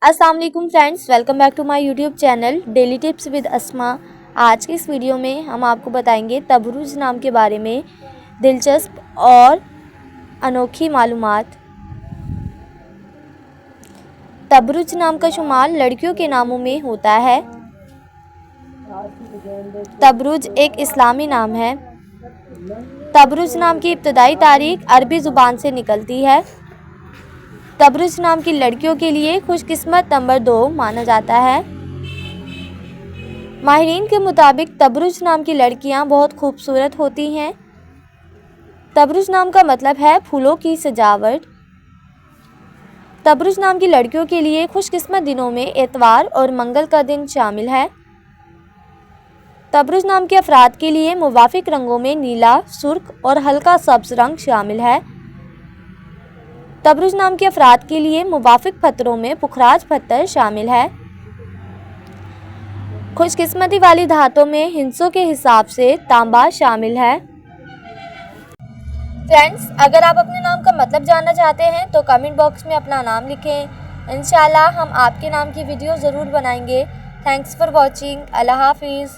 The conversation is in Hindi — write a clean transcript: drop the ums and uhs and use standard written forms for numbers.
अस्सलाम वालेकुम friends, welcome back to my YouTube channel daily tips with Asma. आज की इस वीडियो में हम आपको बताएंगे तबरुज नाम के बारे में दिलचस्प और अनोखी मालूमात। तबरुज नाम का शुमार लड़कियों के नामों में होता है। तबरुज एक इस्लामी नाम है। तबरुज नाम की इब्तदाई तारीख अरबी ज़ुबान से निकलती है। तबरुज नाम की लड़कियों के लिए खुशकिस्मत नंबर 2 माना जाता है। माहिरीन के मुताबिक तबरुज नाम की लड़कियां बहुत खूबसूरत होती हैं। तबरुज नाम का मतलब है फूलों की सजावट। तबरुज नाम की लड़कियों के लिए खुशकिस्मत दिनों में एतवार और मंगल का दिन शामिल है। तबरुज नाम के अफराद के लिए मुवाफिक रंगों में नीला, सुर्ख और हल्का सब्ज रंग शामिल है। तबरुज नाम के अफराद के लिए मुवाफिक पत्थरों में पुखराज पत्थर शामिल है। खुशकिस्मती वाली धातों में हिंसों के हिसाब से तांबा शामिल है। फ्रेंड्स, अगर आप अपने नाम का मतलब जानना चाहते हैं तो कमेंट बॉक्स में अपना नाम लिखें। इंशाल्लाह हम आपके नाम की वीडियो ज़रूर बनाएंगे। Thanks for watching. अल्लाह हाफिज़।